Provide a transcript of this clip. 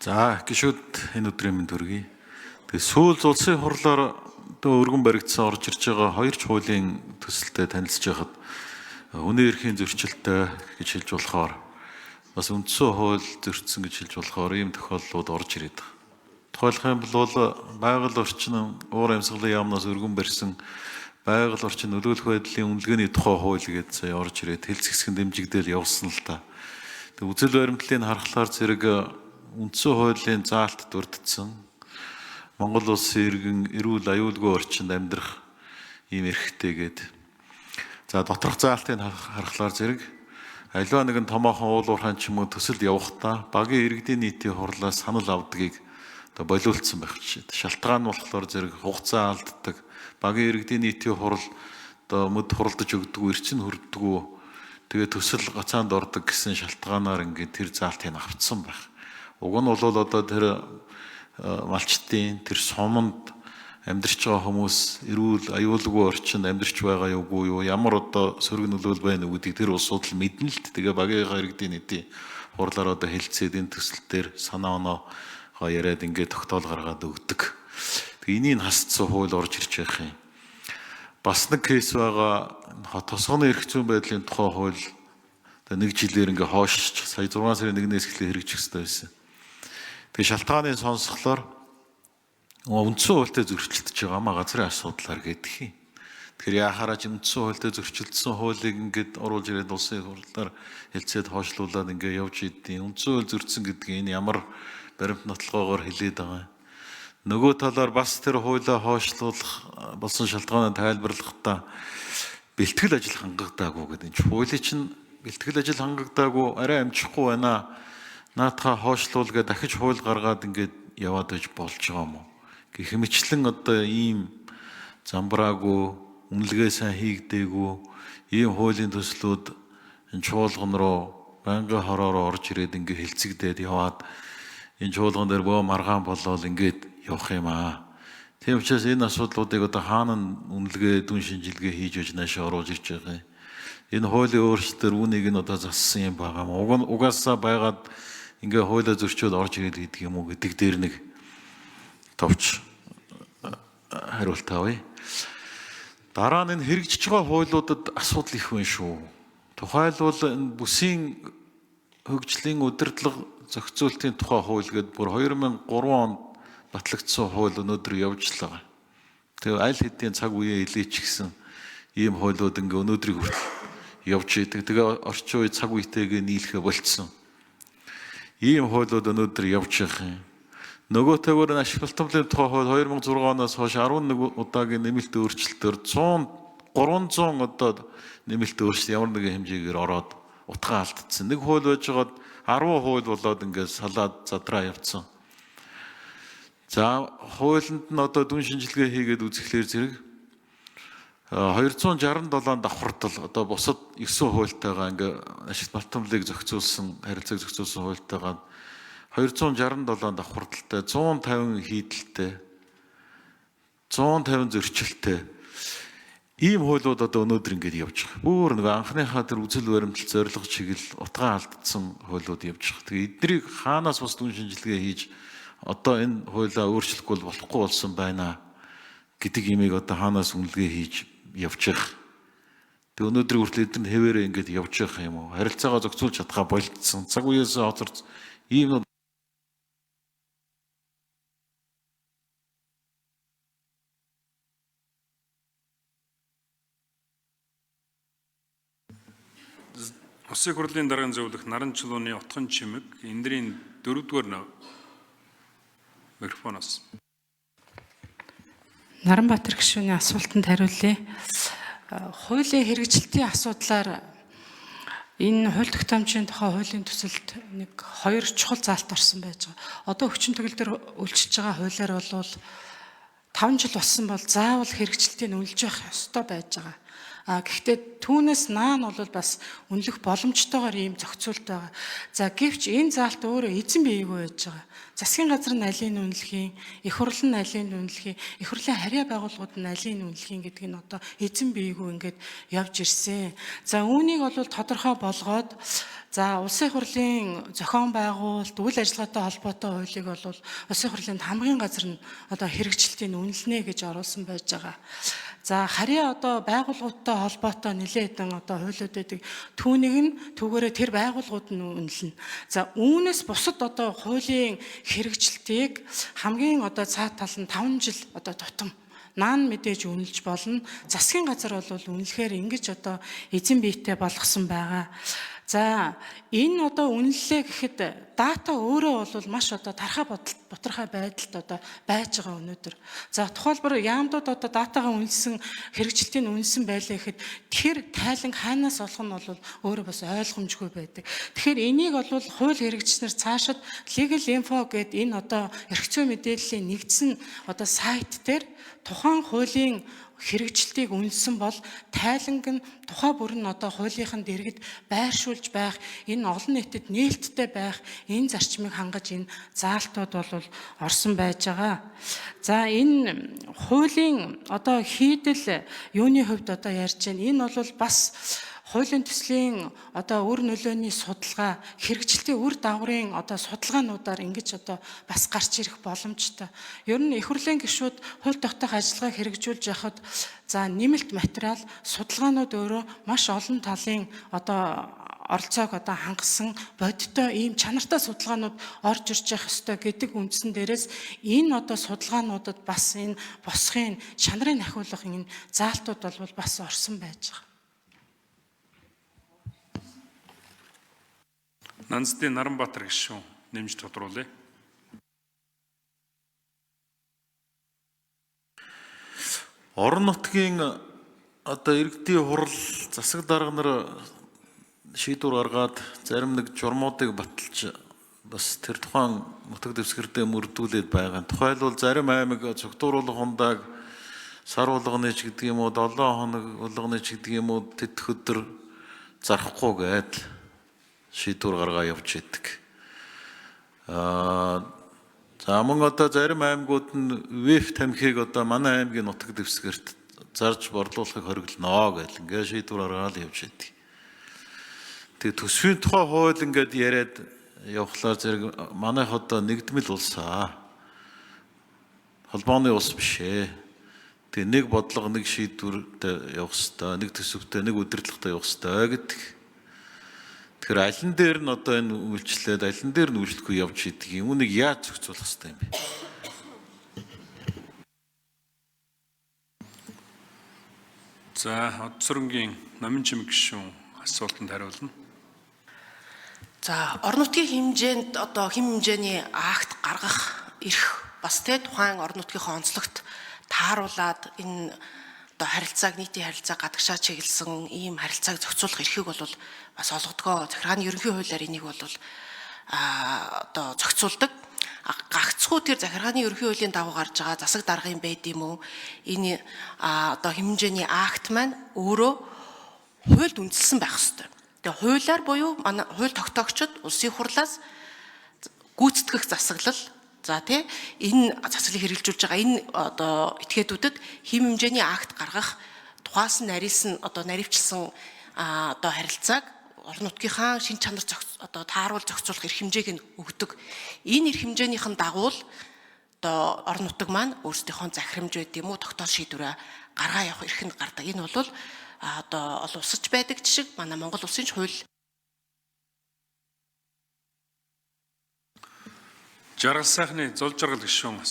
За гişүүд энэ өдрийн мэнд хүргэе. Тэгээ сүүл улсын хурлаар өргөн баригдсан орж ирж байгаа хоёр ч хуулийн төсөлтэй танилцж байхад үнэн эрхийн зөрчилтэй гэж хэлж болохоор бас үндсэн хууль зөрчсөн гэж хэлж болохоор ийм тохиолдлууд орж ирээд байна. Тухайлах юм бол байгаль орчин уур амьсгалын яамнаас өргөн барьсан байгаль орчин нөлөөлөх байдлын үнэлгээний тухай хууль гэж сая орж ирээд хэлц хэсгэн дэмжигдээл явуулсан л та. Тэг үзэл баримтлалыг харахаар зэрэг үндсэн хуулийн заалт дурдсан Монгол улсын иргэн эрүүл аюулгүй орчинд амьдрах ийм эрхтэйгээд за доторх заалтыг харахаар зэрэг аливаа нэгэн томоохон уулуурхайн ч юм уу төсөл явахдаа багийн иргэдийн нийтийн хурлаас санал авдгийг болиулсан байх жишээ. Шалтгаан нь болохоор зэрэг хугацаа алддаг багийн иргэдийн нийтийн хурал мөд хуралдаж өгдөг, эрчим хүрдэг. Тэгээ төсөл гацаанд ордог гэсэн шалтгаанаар ингээд тэр заалтыг авцсан байх. Уг нь бол одоо тэр малчтын тэр суманд амьдарч байгаа хүмүүс эрүүл аюулгүй орчинд амьдарч байгаа юугүй юу, ямар одоо сөрөг нөлөөл байна уу гэдгийг тэр улсууд л мэднэ л. Тэгээ багийн иргэдийн нийтийн хурлаар одоо хэлцээд энэ төсөл дээр санаа оноогоо яриад ингээд тогтоол гаргаад өгдөг. Тэгээ энийг хасцсан хууль орж ирж байх юм. Бас нэг кейс байгаа тосгоны эрх зүйн байдлын тухай хууль нэг жилээр ингээ хоошч сая 6 сарын 1-ээс эхлээ хэрэгжих ёстой байсан. Тэгээ шалтгааныг сонсголоор үндсэн хуультай зөрчилдөж байгаа маа газрын асуудлаар гэдэг юм. Тэгэхээр яхаараа ч үндсэн хуультай зөрчилдсөн хуулийг ингээд оруулж ирээд улсын хурлаар хэлцээд хойшлуулад ингээ явж идэв. Үндсэн хууль зөрчсөн гэдгийг энэ ямар баримт нотлогоогоор хэлээд байгаа юм. Нөгөө талаар бас тэр хуулиа хойшлуулах болсон шалтгаанаа тайлбарлахдаа бэлтгэл ажил хангагдаагүй гэдэг. Энэ хуулийн чинь бэлтгэл ажил хангагдаагүй арай амжихгүй байна. Наатаха хойшлуулгээ дахиж хууль гаргаад ингээд яваад байж болж байгаа юм уу? Гэх мэтлэн одоо ийм замбраагүй, үнэлгээ сайн хийгдээгүй, ийм хуулийн төслүүд энэ чуулган руу байнгын хороор орж ирээд ингээд хилцэгдээд яваад энэ чуулган дээр бөө маргаан болоод ингээд явах юм аа. Тийм учраас энэ асуудлуудыг одоо хаана үнэлгээ, дүн шинжилгээ хийж өж наашаа оруулж ирж байгаа юм. Энэ хуулийн өөрчлөлтөөр үүнийг нь одоо зассан юм байгаа юм. Угаасаа байгаад ингээ хуулиа зөрчөөд орж ирээд гэдэг юм уу гэдэг дээр нэг товч хариулт авъя. Дараа нь энэ хэрэгжиж байгаа хуулиудад асуудал их байна шүү. Тухайлбал энэ бүсийн хөгжлийн удирдлага зохицуултын тухай хууль гэдэг бүр 2003 онд батлагдсан хууль өнөөдөр явж л байгаа. Тэгээ аль хэдийн цаг үеэ илээч гисэн ийм хуулиуд ингээ өнөөдрийг хүртэл явж идэг. Тэгээ орчин үе цаг үетэйгээ нийлхэ болцсон. Ийм хуулиуд өнөөдөр явж байгаа юм. Нөгөөтэйгээр ашиглалтын тухай хууль 2006 оноос хойш 11 удаагийн нэмэлт өөрчлөлтөөр 300 одоо нэмэлт өөрчлөлт ямар нэгэн хэмжээгээр ороод утгаа алдсан. Нэг хууль байж байгаад 10 хууль болоод ингээд салаад задраа явцсан. За хуулинд нь одоо дүн шинжилгээ хийгээд үзэхлээр зэрэг 267 давхардал одоо бусад 9 хуультайгаа ингээ ашигт малтомлыг зохицуулсан, харилцааг зохицуулсан хуультайгаа 267 давхардалтай, 150 хийдэлтэй, 150 зөрчилтэй ийм хуулиуд одоо өнөөдөр ингээд явж байгаа. Бүр нэг анхныхаа тэр үзэл баримтлал зорилго чиглэл утгаа алдсан хуулиуд явж байгаа. Тэгээ эднийг хаанаас бас дүн шинжилгээ хийж одоо энэ хуулиа өөрчлөхгүй болохгүй болсон байна гэдэг имийг одоо хаанаас үнэлгээ хийж явж байгаа. Тэг өнөөдрийн хүртэл эдгээр нь хэвээрээ ингэж явж байгаа юм уу? Харилцаагаа зохицуулж чадхаа болцсон. Цаг үеэс хоцорч ийм Улсын хурлын даргын зөвлөх Наран чулууны Отхон Чимэг эндрийн 4-р микрофоноос. Наранбаатар гишүүний асуултанд хариулъя. Хуулийн хэрэгжилтийн асуудлаар энэ хууль тогтоомжийн тухай хуулийн төсөлд нэг 2 чухал заалт орсон байж байгаа. Одоо хүчин төгөл дээр үйлчилж байгаа хуулиар бол 5 жил болсон бол заавал хэрэгжилтийг үнэлж явах ёстой байж байгаа. Гэхдээ түүнээс наан бол бас үнэлэх боломжтойгоор ийм зохицуулт байгаа. За гэвч энэ заалт өөрөө эзэн биеигүй байж байгаа. Засгийн газар нь алийн үнэлэхийн, их хурл нь алийн үнэлэхийн, их хурлын харьяа байгууллагууд нь алийн үнэлэхийн гэдг нь одоо эзэн биеигүй ингээд явж ирсэн. За үүнийг бол тодорхой болгоод за улсын хурлын зохион байгуулалт, үйл ажиллагаатай холбоотой хуулийг бол улсын хурлын хамгийн газар нь одоо хэрэгжилтийг үнэлнэ гэж оруулсан байж байгаа. За харьяа одоо байгууллагуудтай холбоотой нэлээд хэдэн одоо хуулиуд байдаг. Түүнийг нь түүгээрээ тэр байгууллагууд нь үнэлнэ. За үүнээс бусад одоо хуулийн хэрэгжилтийг хамгийн одоо цаад тал нь 5 жил одоо тутам наан мэдээж үнэлж болно. Засгийн газар бол үнэлэхээр ингэж одоо эзэн биетэй болгосон байгаа. За энэ одоо үнэллээ гэхэд дата өөрөө бол маш одоо тархаа боторхой байдалд одоо байж байгаа өнөөдөр. За тухайлбал яамдууд одоо датагаа үнэлсэн хэрэгжилтийг үнэлсэн байлаа гэхэд тэр тайланг хаанаас олох нь бол өөрөө бас ойлгомжгүй байдаг. Тэгэхээр энийг бол хууль хэрэгжснээр цаашид Legal Info гэдэг энэ одоо эрх зүйн мэдээллийн нэгдсэн одоо сайт дээр тухайн хуулийн хэрэгжилтийг үнэлсэн бол тайланг нь тухай бүр нь одоо хуулийнхын дэргэд байршуулж байх, энэ олон нийтэд нээлттэй байх энэ зарчмыг хангаж энэ заалтууд бол орсон байж байгаа. За энэ хуулийн одоо хийдэл юуны хувьд одоо ярьж байна. Энэ бол бас хуулийн төслийн одоо үр нөлөөний судалгаа, хэрэгжилтийн үр дагаврын одоо судалгаануудаар ингэж одоо бас гарч ирэх боломжтой. Ер нь их хурлын гишүүд хууль тогтоох ажиллагааг хэрэгжүүлж яхад за нэмэлт материал, судалгаанууд өөрөө маш олон талын одоо оролцоог одоо хангасан бодиттой ийм чанартай судалгаанууд орж ирж явах ёстой гэдэг үндсэн дээрээс энэ одоо судалгаануудад бас энэ босхын чанарыг ахиулах энэ заалтууд бол бас орсон байж байгаа. Нанздын Наранбаатар гишүүн нэмж тодруулъя. Орон нутгийн одоо иргэдийн хурал засаг дарга нар шийдвэр гаргаад зарим нэг журмуудыг баталж бас тэр тухайн нутаг дэвсгэрдээ мөрдүүлээд байгаа. Тухайлбал зарим аймаг цогтууруулах хундааг сар болгоны ч гэдэг юм уу 7 хоног болгоны ч гэдэг юм уу тэтгэх өдөр зарахгүй гээд шийдвэр гаргаа явж идэг. За мөн одоо зарим аймагуд нь ВЭФ тамхиг одоо манай аймгийн нутаг дэвсгэрт зарж борлуулахыг хориглоно гэж ингээд шийдвэр гаргаад явж идэг. Тэгээ төсвийн тухай хууль ингээд яриад явхлаар зэрэг манайх одоо нэгдмэл улсаа. Холбооны улс биш ээ. Тэгээ нэг бодлого, нэг шийдвэртэй явах хэрэгтэй, нэг төсөвтэй, нэг удирдлагатай явах хэрэгтэй гэдэг. Тэгэхээр алин дээр нь одоо энэ үйлчлээд алин дээр нь үйлчлэхгүй явж идэг юм. Үүнийг яаж зохицуулах хэрэгтэй юм бэ? За Одсорнгийн Номын Чимэг гишүүн асуултанд хариулна. За орон нутгийн хэмжээнд одоо хэм хэмжээний акт гаргах эрх бас тухайн орон нутгийнхаа онцлогт тааруулаад энэ одоо харилцааг нийтийн харилцааг гадагшаа чиглэсэн ийм харилцааг зохицуулах эрхийг бол бас олгодгоо захиргааны ерөнхий хуулиар энийг бол одоо зохицуулдаг. Гагцхүү тэр захиргааны ерөнхий хуулийн дагуу гарч байгаа засаг даргын байд юм уу? Энэ одоо хэм хэмжээний акт маань өөрөө хуульд үндэслэн байх ёстой. Тэгээ хуулиар буюу манай хууль тогтоогчид улсын хурлаас гүйцэтгэх засаглал за тий энэ засаглалыг хэрэгжүүлж байгаа энэ одоо этгээдүүдэд хэм хэмжээний акт гаргах тухаас нь нарийнсан одоо наривчилсан одоо харилцааг орон нутгийнхаа шин чанар одоо тааруул зохицуулах эрх хэмжээг нь өгдөг. Энэ эрх хэмжээнийхэн дагуу л одоо орон нутаг маань өөрсдийнхөө захирамж байд юм уу тогтоол шийдвэрээ гаргаа явах эрх нь гардаг. Энэ бол одоо олон улсч байдаг жишг манай Монгол улсын хууль. Жаргал сайхны Зул Жаргал гишүүн